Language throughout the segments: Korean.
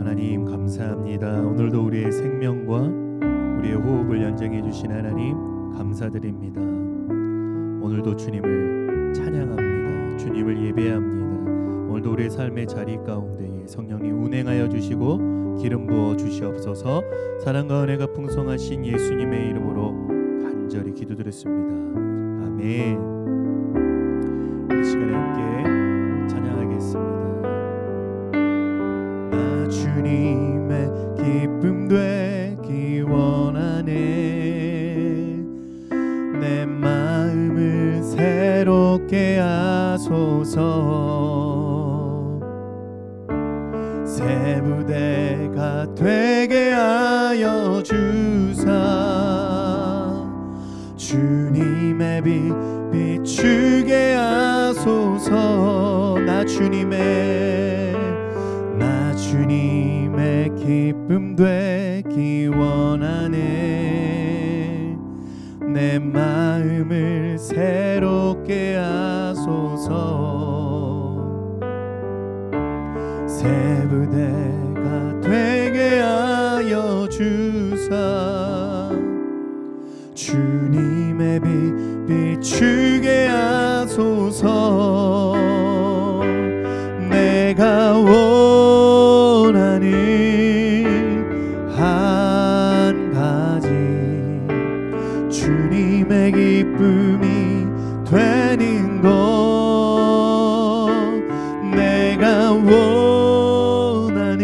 하나님 감사합니다. 오늘도 우리의 생명과 우리의 호흡을 연장해 주신 하나님 감사드립니다. 오늘도 주님을 찬양합니다. 주님을 예배합니다. 오늘도 우리의 삶의 자리 가운데에 성령님 운행하여 주시고 기름 부어 주시옵소서. 사랑과 은혜가 풍성하신 예수님의 이름으로 간절히 기도드렸습니다. 아멘. 이 시간에 함께 찬양하겠습니다. 나 주님의 기쁨 되기 원하네. 내 마음을 새롭게 하소서. 새 부대가 되게 하여 주사. 주님의 빛 비추게 하소서. 나 주님의 기쁨 되기 원하네. 내 마음을 새롭게 하소서. 새 부대가 되게 하여 주사. 주님의 빛 비추게 하소서. 내가 원하는 한 가지 주님의 기쁨이 되는 것. 내가 원하는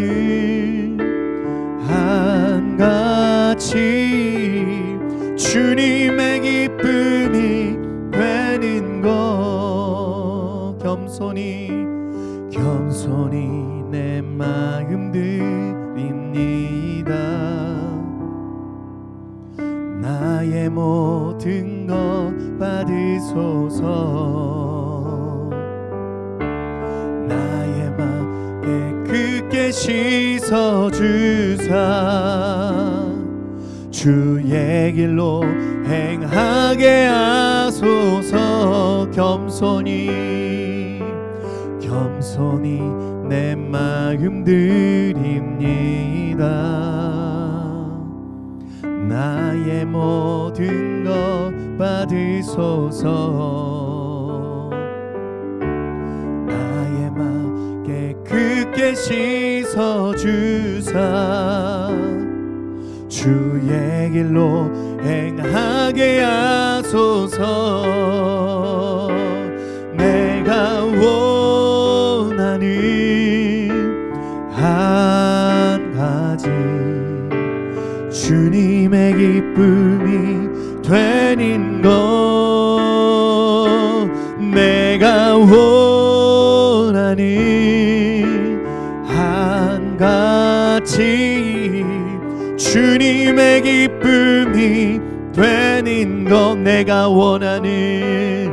한 가지 주님의 기쁨이 되는 것. 겸손히 내 마음 드립니다. 나의 모든 것 받으소서. 나의 맘 깨끗게 씻어주사. 주의 길로 행하게 하소서. 겸손히 내 마음 드립니다. 나의 모든 것 받으소서. 나의 맘 깨끗게 씻어주사. 주의 길로 행하게 하소서. 내가 원하는 한 가지 주님의 기쁨이 되는 것. 내가 원하는 한 가지 주님의 기쁨이 되는 것. 내가 원하는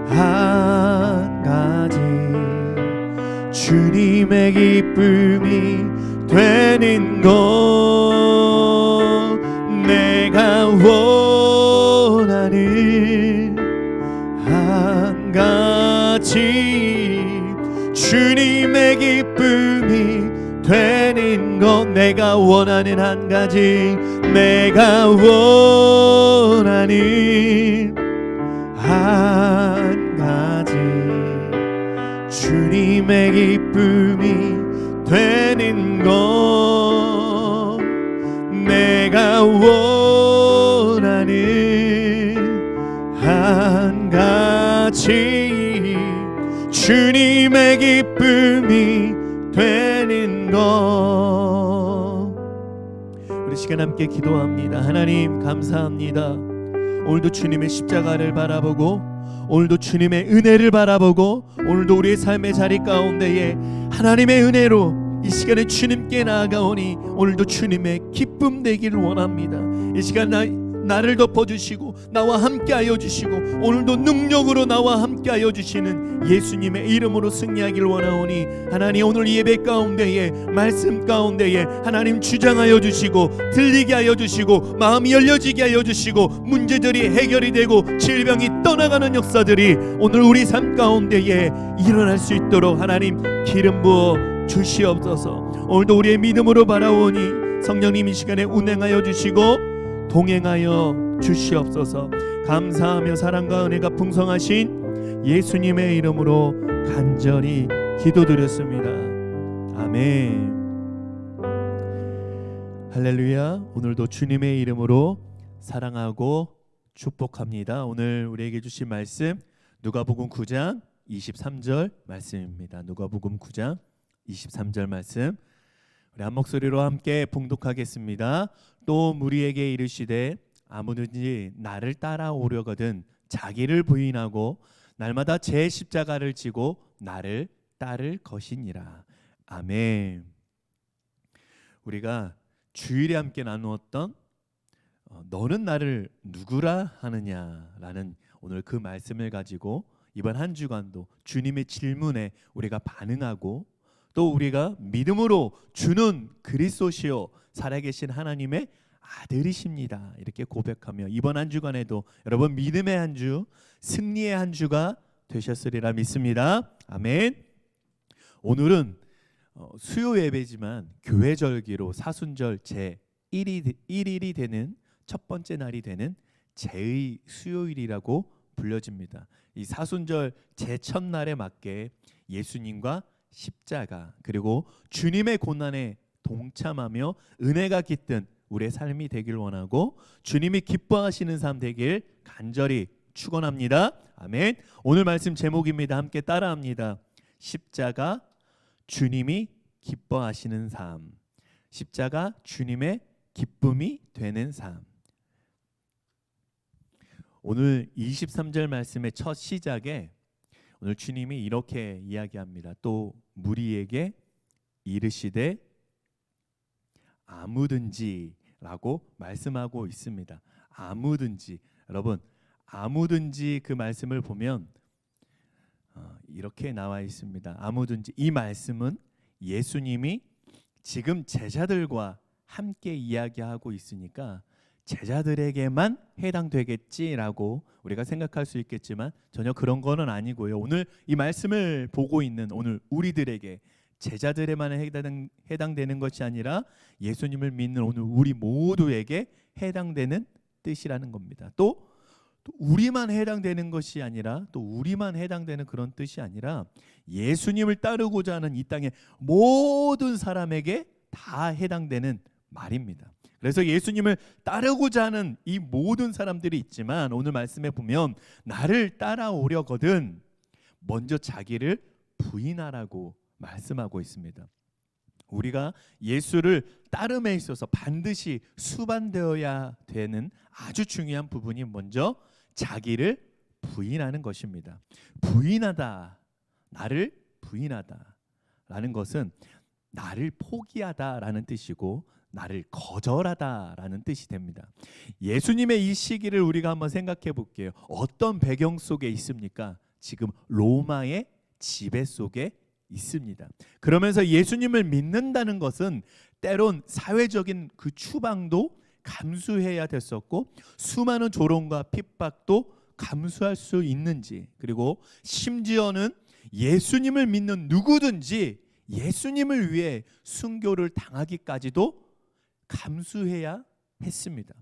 한 가지 주님의 기쁨이 되는 것. 내가 원하는 한 가지 주님의 기쁨이 되는 것. 내가 원하는 한 가지. 내가 원하는 한 가지 주님의 기쁨이 되는 것. 내가 원하는 한 가지 주님의 기쁨이 되는 것. 우리 시간 함께 기도합니다. 하나님 감사합니다. 오늘도 주님의 십자가를 바라보고, 오늘도 주님의 은혜를 바라보고, 오늘도 우리의 삶의 자리 가운데에 하나님의 은혜로 이 시간에 주님께 나아가오니 오늘도 주님의 기쁨 되기를 원합니다. 이 시간 나를 덮어주시고 나와 함께하여 주시고 오늘도 능력으로 나와 함께하여 주시는 예수님의 이름으로 승리하길 원하오니 하나님 오늘 예배 가운데에 말씀 가운데에 하나님 주장하여 주시고 들리게 하여 주시고 마음이 열려지게 하여 주시고 문제들이 해결이 되고 질병이 떠나가는 역사들이 오늘 우리 삶 가운데에 일어날 수 있도록 하나님 기름 부어 주시옵소서. 오늘도 우리의 믿음으로 바라오니 성령님 이 시간에 운행하여 주시고 동행하여 주시옵소서. 감사하며 사랑과 은혜가 풍성하신 예수님의 이름으로 간절히 기도드렸습니다. 아멘. 할렐루야. 오늘도 주님의 이름으로 사랑하고 축복합니다. 오늘 우리에게 주신 말씀 누가복음 9장 23절 말씀입니다. 누가복음 9장 23절 말씀 우리 한 목소리로 함께 봉독하겠습니다. 또 무리에게 이르시되 아무든지 나를 따라오려거든 자기를 부인하고 날마다 제 십자가를 지고 나를 따를 것이니라. 아멘. 우리가 주일에 함께 나누었던 너는 나를 누구라 하느냐라는 오늘 그 말씀을 가지고 이번 한 주간도 주님의 질문에 우리가 반응하고 또 우리가 믿음으로 주는 그리스도시요 살아계신 하나님의 아들이십니다 이렇게 고백하며 이번 한 주간에도 여러분 믿음의 한 주, 승리의 한 주가 되셨으리라 믿습니다. 아멘. 오늘은 수요 예배지만 교회 절기로 사순절 제 1일이 되는 첫 번째 날이 되는 제의 수요일이라고 불려집니다. 이 사순절 제 첫날에 맞게 예수님과 십자가 그리고 주님의 고난에 동참하며 은혜가 깃든 우리의 삶이 되길 원하고 주님이 기뻐하시는 삶 되길 간절히 축원합니다. 아멘. 오늘 말씀 제목입니다. 함께 따라합니다. 십자가 주님이 기뻐하시는 삶. 십자가 주님의 기쁨이 되는 삶. 오늘 23절 말씀의 첫 시작에 오늘 주님이 이렇게 이야기합니다. 또 무리에게 이르시되 아무든지라고 말씀하고 있습니다. 아무든지. 여러분 아무든지 그 말씀을 보면 이렇게 나와 있습니다. 아무든지. 이 말씀은 예수님이 지금 제자들과 함께 이야기하고 있으니까 제자들에게만 해당되겠지라고 우리가 생각할 수 있겠지만 전혀 그런 거는 아니고요. 오늘 이 말씀을 보고 있는 오늘 우리들에게 제자들에만 해당되는 것이 아니라 예수님을 믿는 오늘 우리 모두에게 해당되는 뜻이라는 겁니다. 또 우리만 해당되는 것이 아니라 또 우리만 해당되는 그런 뜻이 아니라 예수님을 따르고자 하는 이 땅의 모든 사람에게 다 해당되는 말입니다. 그래서 예수님을 따르고자 하는 이 모든 사람들이 있지만 오늘 말씀에 보면 나를 따라오려거든 먼저 자기를 부인하라고 말씀하고 있습니다. 우리가 예수를 따름에 있어서 반드시 수반되어야 되는 아주 중요한 부분이 먼저 자기를 부인하는 것입니다. 부인하다, 나를 부인하다라는 것은 나를 포기하다라는 뜻이고 나를 거절하다라는 뜻이 됩니다. 예수님의 이 시기를 우리가 한번 생각해 볼게요. 어떤 배경 속에 있습니까? 지금 로마의 지배 속에 있습니다. 그러면서 예수님을 믿는다는 것은 때론 사회적인 그 추방도 감수해야 됐었고 수많은 조롱과 핍박도 감수할 수 있는지 그리고 심지어는 예수님을 믿는 누구든지 예수님을 위해 순교를 당하기까지도 감수해야 했습니다.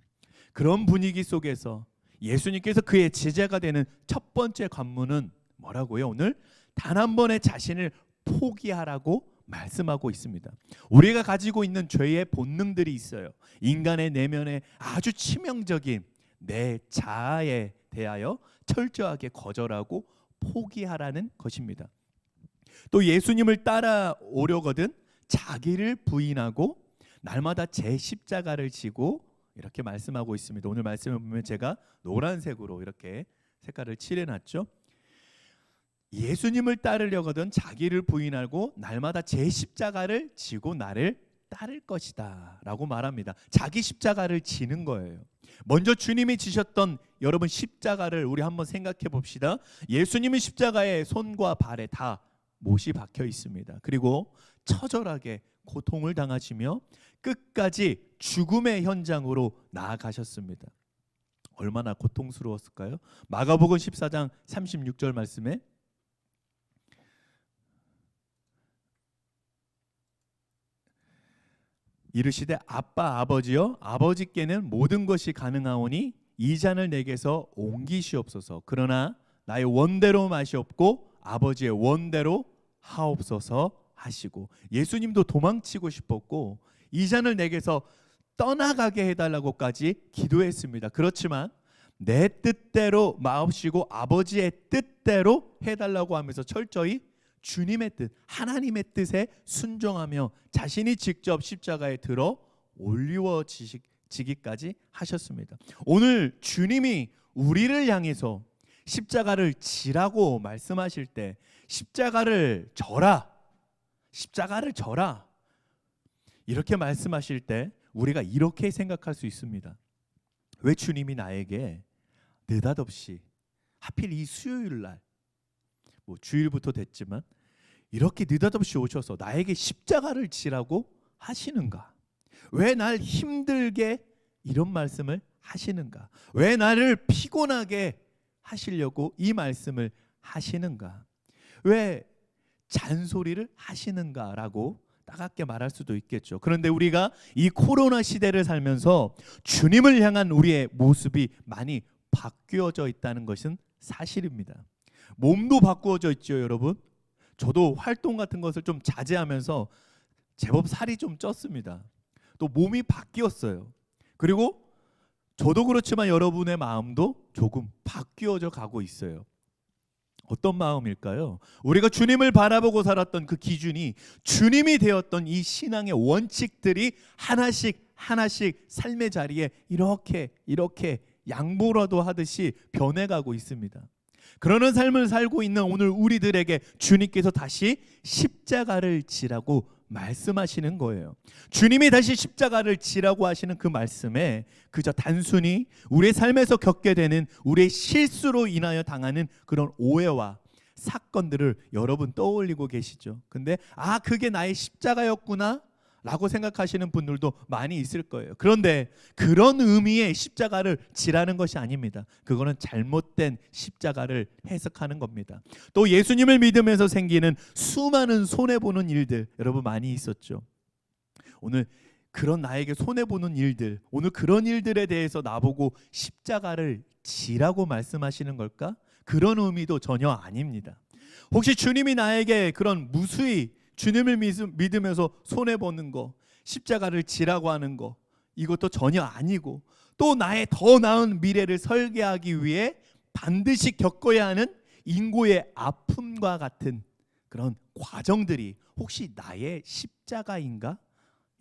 그런 분위기 속에서 예수님께서 그의 제자가 되는 첫 번째 관문은 뭐라고요? 오늘 단 한 번의 자신을 포기하라고 말씀하고 있습니다. 우리가 가지고 있는 죄의 본능들이 있어요. 인간의 내면에 아주 치명적인 내 자아에 대하여 철저하게 거절하고 포기하라는 것입니다. 또 예수님을 따라오려거든 자기를 부인하고 날마다 제 십자가를 지고 이렇게 말씀하고 있습니다. 오늘 말씀을 보면 제가 노란색으로 이렇게 색깔을 칠해놨죠. 예수님을 따르려거든 자기를 부인하고 날마다 제 십자가를 지고 나를 따를 것이다 라고 말합니다. 자기 십자가를 지는 거예요. 먼저 주님이 지셨던 여러분 십자가를 우리 한번 생각해 봅시다. 예수님은 십자가에 손과 발에 다 못이 박혀 있습니다. 그리고 처절하게 고통을 당하시며 끝까지 죽음의 현장으로 나아가셨습니다. 얼마나 고통스러웠을까요? 마가복음 14장 36절 말씀에 이르시되 아빠 아버지여 아버지께는 모든 것이 가능하오니 이 잔을 내게서 옮기시옵소서. 그러나 나의 원대로 마시옵고 아버지의 원대로 하옵소서 하시고, 예수님도 도망치고 싶었고 이 잔을 내게서 떠나가게 해달라고까지 기도했습니다. 그렇지만 내 뜻대로 마옵시고 아버지의 뜻대로 해달라고 하면서 철저히 주님의 뜻, 하나님의 뜻에 순종하며 자신이 직접 십자가에 들어 올리워지기까지 하셨습니다. 오늘 주님이 우리를 향해서 십자가를 지라고 말씀하실 때 십자가를 져라, 십자가를 져라 이렇게 말씀하실 때 우리가 이렇게 생각할 수 있습니다. 왜 주님이 나에게 느닷없이 하필 이 수요일 날, 뭐 주일부터 됐지만 이렇게 느닷없이 오셔서 나에게 십자가를 지라고 하시는가? 왜 날 힘들게 이런 말씀을 하시는가? 왜 나를 피곤하게 하시려고 이 말씀을 하시는가? 왜 잔소리를 하시는가라고 따갑게 말할 수도 있겠죠. 그런데 우리가 이 코로나 시대를 살면서 주님을 향한 우리의 모습이 많이 바뀌어져 있다는 것은 사실입니다. 몸도 바꾸어져 있죠, 여러분. 저도 활동 같은 것을 좀 자제하면서 제법 살이 좀 쪘습니다. 또 몸이 바뀌었어요. 그리고 저도 그렇지만 여러분의 마음도 조금 바뀌어져 가고 있어요. 어떤 마음일까요? 우리가 주님을 바라보고 살았던 그 기준이 주님이 되었던 이 신앙의 원칙들이 하나씩 하나씩 삶의 자리에 이렇게 양보라도 하듯이 변해가고 있습니다. 그러는 삶을 살고 있는 오늘 우리들에게 주님께서 다시 십자가를 지라고 말씀하시는 거예요. 주님이 다시 십자가를 지라고 하시는 그 말씀에 그저 단순히 우리의 삶에서 겪게 되는 우리의 실수로 인하여 당하는 그런 오해와 사건들을 여러분 떠올리고 계시죠. 근데 그게 나의 십자가였구나 라고 생각하시는 분들도 많이 있을 거예요. 그런데 그런 의미의 십자가를 지라는 것이 아닙니다. 그거는 잘못된 십자가를 해석하는 겁니다. 또 예수님을 믿으면서 생기는 수많은 손해보는 일들 여러분 많이 있었죠. 오늘 그런 나에게 손해보는 일들, 오늘 그런 일들에 대해서 나보고 십자가를 지라고 말씀하시는 걸까? 그런 의미도 전혀 아닙니다. 혹시 주님이 나에게 그런 무수히 주님을 믿으면서 손해보는 거, 십자가를 지라고 하는 거, 이것도 전혀 아니고, 또 나의 더 나은 미래를 설계하기 위해 반드시 겪어야 하는 인고의 아픔과 같은 그런 과정들이 혹시 나의 십자가인가?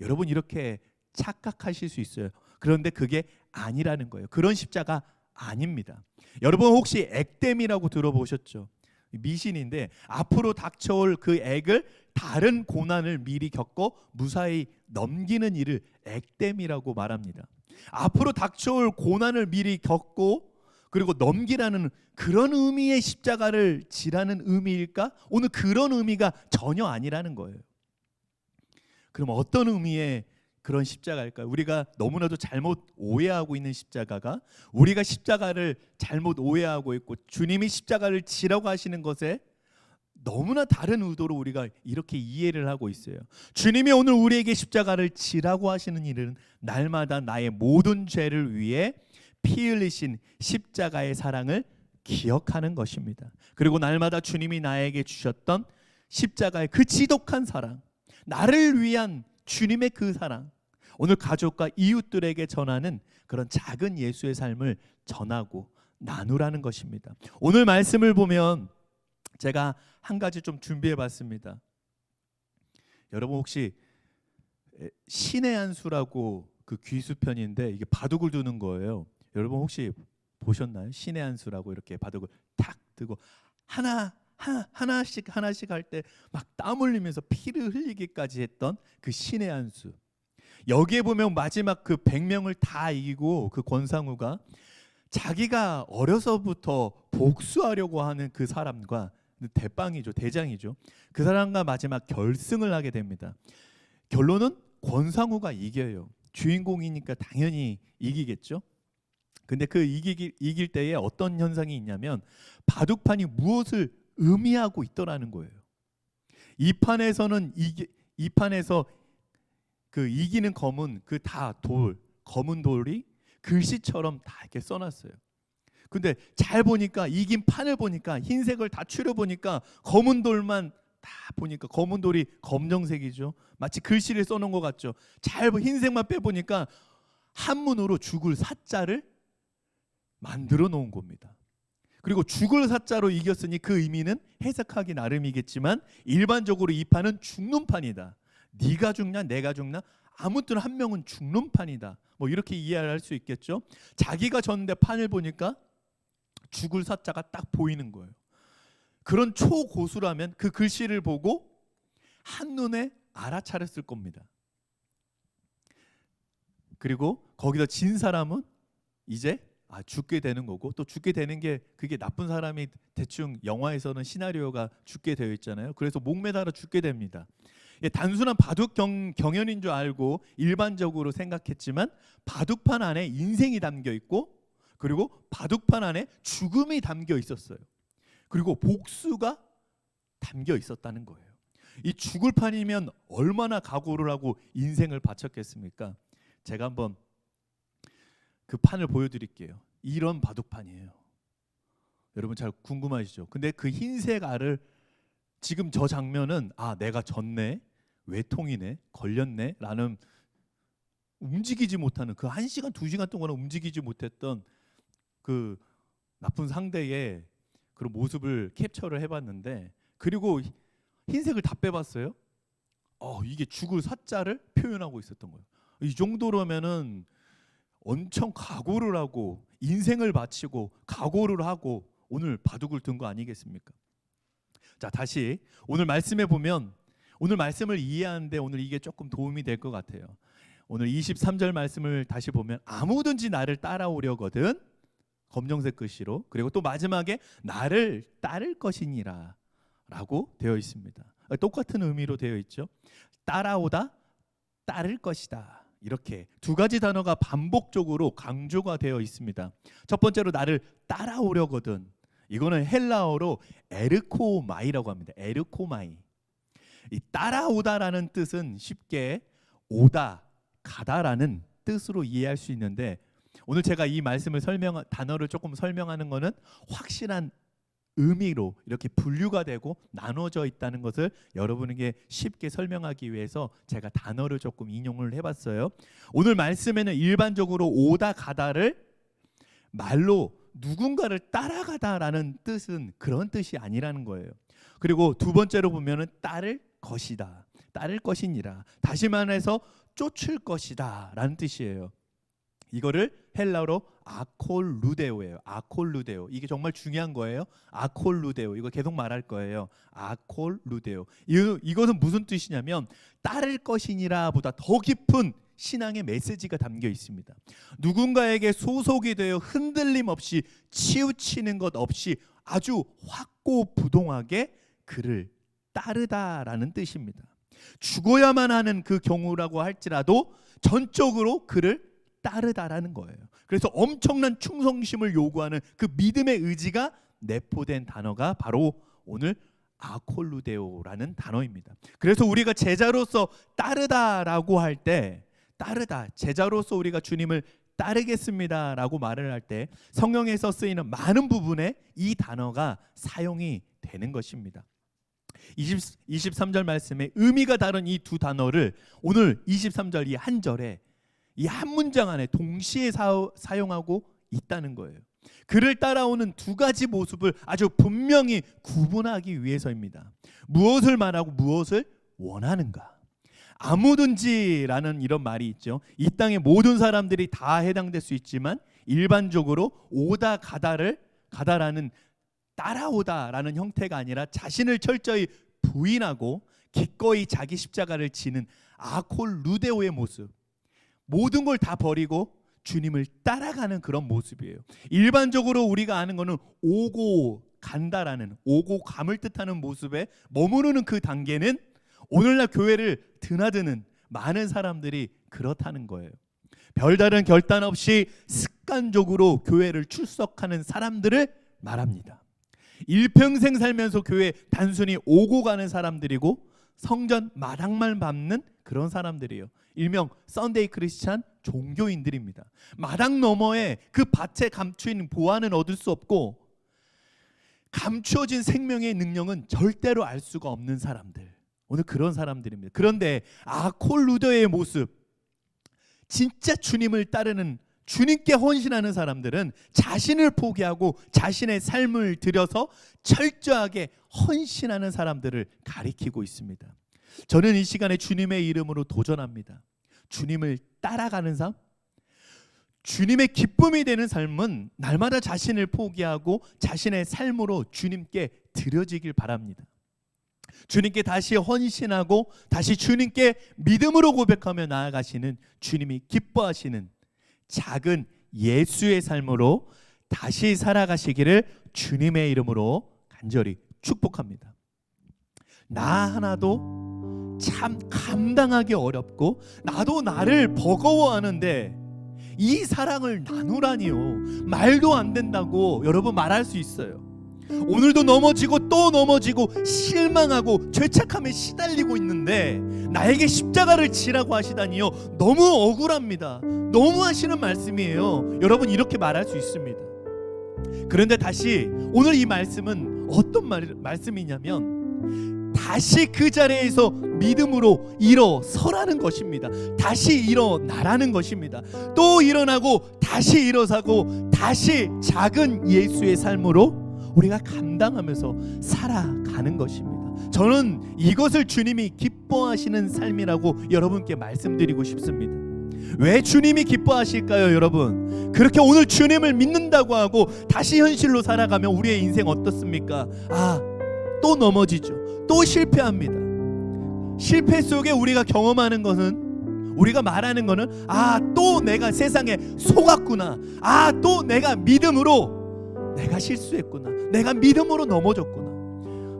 여러분 이렇게 착각하실 수 있어요. 그런데 그게 아니라는 거예요. 그런 십자가 아닙니다. 여러분 혹시 액땜이라고 들어보셨죠? 미신인데 앞으로 닥쳐올 그 액을 다른 고난을 미리 겪고 무사히 넘기는 일을 액땜이라고 말합니다. 앞으로 닥쳐올 고난을 미리 겪고 그리고 넘기라는 그런 의미의 십자가를 지라는 의미일까? 오늘 그런 의미가 전혀 아니라는 거예요. 그럼 어떤 의미의 그런 십자가일까요? 우리가 너무나도 잘못 오해하고 있는 십자가가, 우리가 십자가를 잘못 오해하고 있고 주님이 십자가를 지라고 하시는 것에 너무나 다른 의도로 우리가 이렇게 이해를 하고 있어요. 주님이 오늘 우리에게 십자가를 지라고 하시는 일은 날마다 나의 모든 죄를 위해 피 흘리신 십자가의 사랑을 기억하는 것입니다. 그리고 날마다 주님이 나에게 주셨던 십자가의 그 지독한 사랑, 나를 위한 주님의 그 사랑, 오늘 가족과 이웃들에게 전하는 그런 작은 예수의 삶을 전하고 나누라는 것입니다. 오늘 말씀을 보면 제가 한 가지 좀 준비해 봤습니다. 여러분 혹시 신의 한 수라고 그 귀수편인데 이게 바둑을 두는 거예요. 여러분 혹시 보셨나요? 신의 한 수라고 이렇게 바둑을 탁 두고 하나씩 할 때 막 땀 흘리면서 피를 흘리기까지 했던 그 신의 한 수. 여기에 보면 마지막 그 100명을 다 이기고 그 권상우가 자기가 어려서부터 복수하려고 하는 그 사람과 대빵이죠, 대장이죠. 그 사람과 마지막 결승을 하게 됩니다. 결론은 권상우가 이겨요. 주인공이니까 당연히 이기겠죠. 근데 그 이길 때에 어떤 현상이 있냐면 바둑판이 무엇을 의미하고 있더라는 거예요. 이 판에서 그 이기는 검은 그 다 검은 돌이 글씨처럼 다 이렇게 써놨어요. 근데 잘 보니까 이긴 판을 보니까 흰색을 다 추려 보니까 검은 돌만 다 보니까 검은 돌이 검정색이죠. 마치 글씨를 써놓은 것 같죠. 잘 흰색만 빼보니까 한문으로 죽을 사자를 만들어 놓은 겁니다. 그리고 죽을 사자로 이겼으니 그 의미는 해석하기 나름이겠지만 일반적으로 이 판은 죽는 판이다. 네가 죽냐 내가 죽냐 아무튼 한 명은 죽는 판이다. 뭐 이렇게 이해할 수 있겠죠. 자기가 졌는데 판을 보니까 죽을 사자가 딱 보이는 거예요. 그런 초고수라면 그 글씨를 보고 한눈에 알아차렸을 겁니다. 그리고 거기서 진 사람은 이제 죽게 되는 거고, 또 죽게 되는 게 그게 나쁜 사람이 대충 영화에서는 시나리오가 죽게 되어 있잖아요. 그래서 목매달아 죽게 됩니다. 단순한 바둑 경연인 줄 알고 일반적으로 생각했지만 바둑판 안에 인생이 담겨 있고, 그리고 바둑판 안에 죽음이 담겨 있었어요. 그리고 복수가 담겨 있었다는 거예요. 이 죽을 판이면 얼마나 각오를 하고 인생을 바쳤겠습니까? 제가 한번 그 판을 보여드릴게요. 이런 바둑판이에요. 여러분 잘 궁금하시죠? 근데 그 흰색 알을 지금 저 장면은 내가 졌네, 외통이네, 걸렸네 라는 움직이지 못하는 그 1시간 2시간 동안 움직이지 못했던 그 나쁜 상대의 그런 모습을 캡처를 해봤는데, 그리고 흰색을 다 빼봤어요. 이게 죽을 사자를 표현하고 있었던 거예요. 이 정도로면은 엄청 각오를 하고 인생을 바치고 각오를 하고 오늘 바둑을 둔 거 아니겠습니까? 자, 다시 오늘 말씀에 보면 오늘 말씀을 이해하는데 오늘 이게 조금 도움이 될 것 같아요. 오늘 23절 말씀을 다시 보면 아무든지 나를 따라오려거든, 검정색 글씨로, 그리고 또 마지막에 나를 따를 것이니라 라고 되어 있습니다. 똑같은 의미로 되어 있죠. 따라오다, 따를 것이다, 이렇게 두 가지 단어가 반복적으로 강조가 되어 있습니다. 첫 번째로 나를 따라오려거든, 이거는 헬라어로 에르코마이라고 합니다. 에르코마이. 이 따라오다라는 뜻은 쉽게 오다, 가다라는 뜻으로 이해할 수 있는데, 오늘 제가 이 말씀을 단어를 조금 설명하는 것은 확실한 의미로 이렇게 분류가 되고 나눠져 있다는 것을 여러분에게 쉽게 설명하기 위해서 제가 단어를 조금 인용을 해봤어요. 오늘 말씀에는 일반적으로 오다 가다를 말로 누군가를 따라가다라는 뜻은 그런 뜻이 아니라는 거예요. 그리고 두 번째로 보면은 따를 것이다, 따를 것이니라, 다시 말해서 쫓을 것이다 라는 뜻이에요. 이거를 헬라어로 아콜루데오예요. 아콜루데오. 이게 정말 중요한 거예요. 아콜루데오. 이거 계속 말할 거예요. 아콜루데오. 이것은 무슨 뜻이냐면 따를 것이니라 보다 더 깊은 신앙의 메시지가 담겨 있습니다. 누군가에게 소속이 되어 흔들림 없이 치우치는 것 없이 아주 확고부동하게 그를 따르다라는 뜻입니다. 죽어야만 하는 그 경우라고 할지라도 전적으로 그를 따르다라는 거예요. 그래서 엄청난 충성심을 요구하는 그 믿음의 의지가 내포된 단어가 바로 오늘 아콜루데오라는 단어입니다. 그래서 우리가 제자로서 따르다라고 할 때, 따르다, 제자로서 우리가 주님을 따르겠습니다라고 말을 할 때 성경에서 쓰이는 많은 부분에 이 단어가 사용이 되는 것입니다. 23절 말씀에 의미가 다른 이 두 단어를 오늘 23절 이 한 절에 이 한 문장 안에 동시에 사용하고 있다는 거예요. 그를 따라오는 두 가지 모습을 아주 분명히 구분하기 위해서입니다. 무엇을 말하고 무엇을 원하는가. 아무든지라는 이런 말이 있죠. 이 땅의 모든 사람들이 다 해당될 수 있지만 일반적으로 오다 가다라는 따라오다라는 형태가 아니라 자신을 철저히 부인하고 기꺼이 자기 십자가를 지는 아콜루데오의 모습, 모든 걸 다 버리고 주님을 따라가는 그런 모습이에요. 일반적으로 우리가 아는 거는 오고 간다라는, 오고 감을 뜻하는 모습에 머무르는 그 단계는 오늘날 교회를 드나드는 많은 사람들이 그렇다는 거예요. 별다른 결단 없이 습관적으로 교회를 출석하는 사람들을 말합니다. 일평생 살면서 교회에 단순히 오고 가는 사람들이고 성전 마당만 밟는 그런 사람들이에요. 일명 썬데이 크리스찬 종교인들입니다. 마당 너머에 그 밭에 감추인 보화는 얻을 수 없고 감추어진 생명의 능력은 절대로 알 수가 없는 사람들, 오늘 그런 사람들입니다. 그런데 아콜 루더의 모습, 진짜 주님을 따르는, 주님께 헌신하는 사람들은 자신을 포기하고 자신의 삶을 들여서 철저하게 헌신하는 사람들을 가리키고 있습니다. 저는 이 시간에 주님의 이름으로 도전합니다. 주님을 따라가는 삶, 주님의 기쁨이 되는 삶은 날마다 자신을 포기하고 자신의 삶으로 주님께 드려지길 바랍니다. 주님께 다시 헌신하고 다시 주님께 믿음으로 고백하며 나아가시는 주님이 기뻐하시는 작은 예수의 삶으로 다시 살아가시기를 주님의 이름으로 간절히 축복합니다. 나 하나도 참 감당하기 어렵고 나도 나를 버거워하는데 이 사랑을 나누라니요, 말도 안 된다고 여러분 말할 수 있어요. 오늘도 넘어지고 또 넘어지고 실망하고 죄책감에 시달리고 있는데 나에게 십자가를 지라고 하시다니요, 너무 억울합니다. 너무 하시는 말씀이에요. 여러분 이렇게 말할 수 있습니다. 그런데 다시 오늘 이 말씀은 어떤 말씀이냐면 다시 그 자리에서 믿음으로 일어서라는 것입니다. 다시 일어나라는 것입니다. 또 일어나고 다시 일어서고 다시 작은 예수의 삶으로 우리가 감당하면서 살아가는 것입니다. 저는 이것을 주님이 기뻐하시는 삶이라고 여러분께 말씀드리고 싶습니다. 왜 주님이 기뻐하실까요, 여러분? 그렇게 오늘 주님을 믿는다고 하고 다시 현실로 살아가면 우리의 인생 어떻습니까? 또 넘어지죠. 또 실패합니다. 실패 속에 우리가 경험하는 것은, 우리가 말하는 것은 또 내가 세상에 속았구나. 또 내가 믿음으로 내가 실수했구나. 내가 믿음으로 넘어졌구나.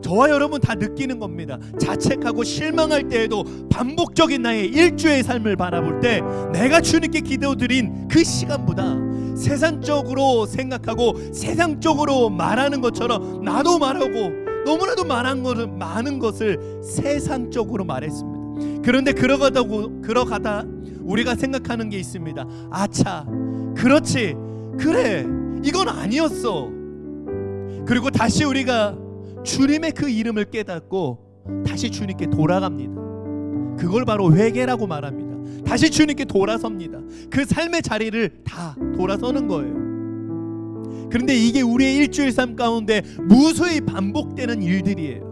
저와 여러분 다 느끼는 겁니다. 자책하고 실망할 때에도 반복적인 나의 일주의 삶을 바라볼 때 내가 주님께 기도드린 그 시간보다 세상적으로 생각하고 세상적으로 말하는 것처럼 나도 말하고 너무나도 많은 것을 세상적으로 말했습니다. 그런데 그러가다 우리가 생각하는 게 있습니다. 아차, 그렇지, 그래, 이건 아니었어. 그리고 다시 우리가 주님의 그 이름을 깨닫고 다시 주님께 돌아갑니다. 그걸 바로 회개라고 말합니다. 다시 주님께 돌아섭니다. 그 삶의 자리를 다 돌아서는 거예요. 그런데 이게 우리의 일주일 삶 가운데 무수히 반복되는 일들이에요.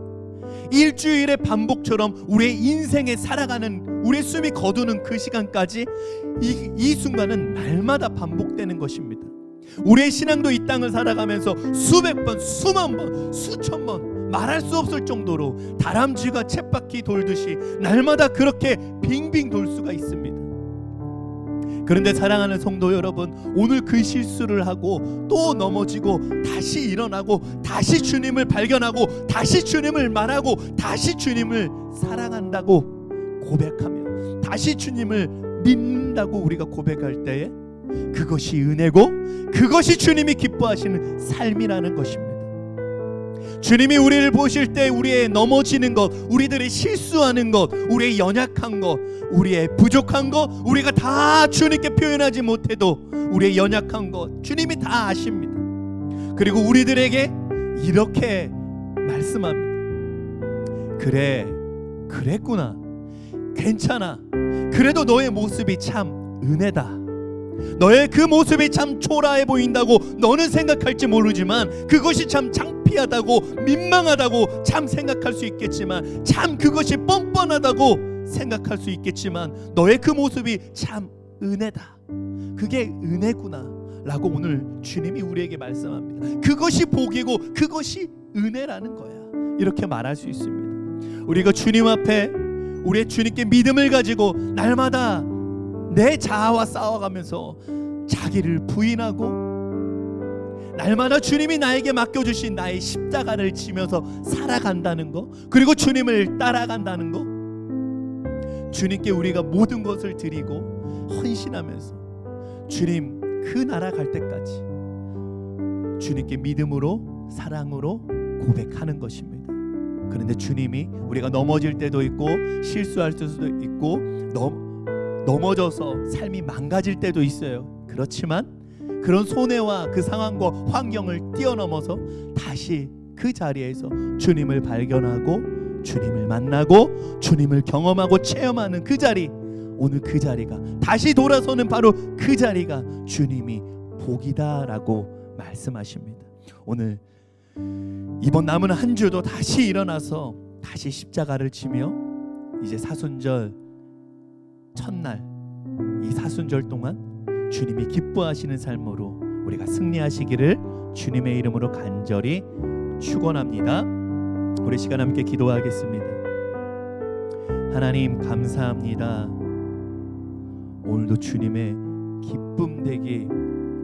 일주일의 반복처럼 우리의 인생에 살아가는, 우리의 숨이 거두는 그 시간까지 이 순간은 날마다 반복되는 것입니다. 우리의 신앙도 이 땅을 살아가면서 수백 번, 수만 번, 수천 번 말할 수 없을 정도로 다람쥐가 쳇바퀴 돌듯이 날마다 그렇게 빙빙 돌 수가 있습니다. 그런데 사랑하는 성도 여러분, 오늘 그 실수를 하고 또 넘어지고 다시 일어나고 다시 주님을 발견하고 다시 주님을 말하고 다시 주님을 사랑한다고 고백하며 다시 주님을 믿는다고 우리가 고백할 때에 그것이 은혜고 그것이 주님이 기뻐하시는 삶이라는 것입니다. 주님이 우리를 보실 때 우리의 넘어지는 것, 우리들의 실수하는 것, 우리의 연약한 것, 우리의 부족한 것, 우리가 다 주님께 표현하지 못해도 우리의 연약한 것 주님이 다 아십니다. 그리고 우리들에게 이렇게 말씀합니다. 그래, 그랬구나, 괜찮아, 그래도 너의 모습이 참 은혜다. 너의 그 모습이 참 초라해 보인다고 너는 생각할지 모르지만 그것이 참 창피하다고 민망하다고 참 생각할 수 있겠지만, 참 그것이 뻔뻔하다고 생각할 수 있겠지만 너의 그 모습이 참 은혜다. 그게 은혜구나 라고 오늘 주님이 우리에게 말씀합니다. 그것이 복이고 그것이 은혜라는 거야, 이렇게 말할 수 있습니다. 우리가 주님 앞에 우리의 주님께 믿음을 가지고 날마다 내 자아와 싸워가면서 자기를 부인하고 날마다 주님이 나에게 맡겨주신 나의 십자가를 지면서 살아간다는 거, 그리고 주님을 따라간다는 거, 주님께 우리가 모든 것을 드리고 헌신하면서 주님 그 나라 갈 때까지 주님께 믿음으로 사랑으로 고백하는 것입니다. 그런데 주님이 우리가 넘어질 때도 있고 실수할 때도 있고 넘어져서 삶이 망가질 때도 있어요. 그렇지만 그런 손해와 그 상황과 환경을 뛰어넘어서 다시 그 자리에서 주님을 발견하고 주님을 만나고 주님을 경험하고 체험하는 그 자리, 오늘 그 자리가 다시 돌아서는 바로 그 자리가 주님이 복이다라고 말씀하십니다. 오늘 이번 남은 한 주도 다시 일어나서 다시 십자가를 지며 이제 사순절 첫날 이 사순절 동안 주님이 기뻐하시는 삶으로 우리가 승리하시기를 주님의 이름으로 간절히 축원합니다. 우리 시간 함께 기도하겠습니다. 하나님 감사합니다. 오늘도 주님의 기쁨 되기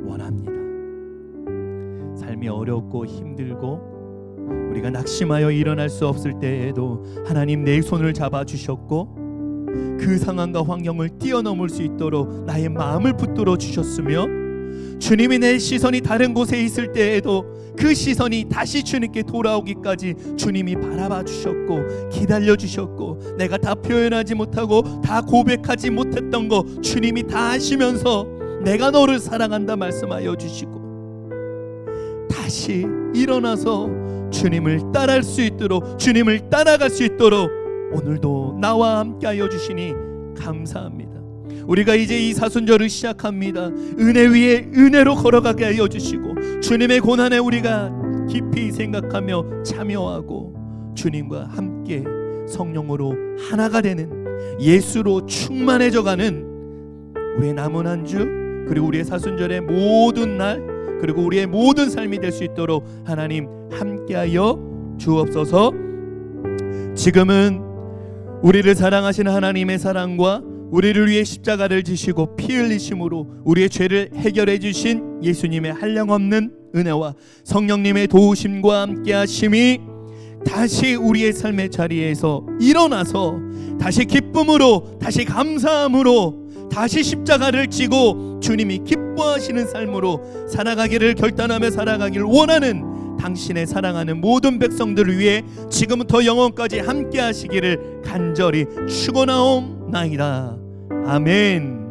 원합니다. 삶이 어렵고 힘들고 우리가 낙심하여 일어날 수 없을 때에도 하나님 내 손을 잡아주셨고 그 상황과 환경을 뛰어넘을 수 있도록 나의 마음을 붙들어 주셨으며 주님이 내 시선이 다른 곳에 있을 때에도 그 시선이 다시 주님께 돌아오기까지 주님이 바라봐 주셨고 기다려 주셨고 내가 다 표현하지 못하고 다 고백하지 못했던 거 주님이 다 아시면서 내가 너를 사랑한다 말씀하여 주시고 다시 일어나서 주님을 따라갈 수 있도록 주님을 따라갈 수 있도록 오늘도 나와 함께 하여 주시니 감사합니다. 우리가 이제 이 사순절을 시작합니다. 은혜 위에 은혜로 걸어가게 하여 주시고 주님의 고난에 우리가 깊이 생각하며 참여하고 주님과 함께 성령으로 하나가 되는 예수로 충만해져가는 우리의 남은 한 주 그리고 우리의 사순절의 모든 날 그리고 우리의 모든 삶이 될 수 있도록 하나님 함께하여 주옵소서. 지금은 우리를 사랑하시는 하나님의 사랑과 우리를 위해 십자가를 지시고 피 흘리심으로 우리의 죄를 해결해 주신 예수님의 한량없는 은혜와 성령님의 도우심과 함께 하심이 다시 우리의 삶의 자리에서 일어나서 다시 기쁨으로 다시 감사함으로 다시 십자가를 지고 주님이 기뻐하시는 삶으로 살아가기를 결단하며 살아가기를 원하는 당신의 사랑하는 모든 백성들을 위해 지금부터 영원까지 함께 하시기를 간절히 축원하옵나이다. 아멘.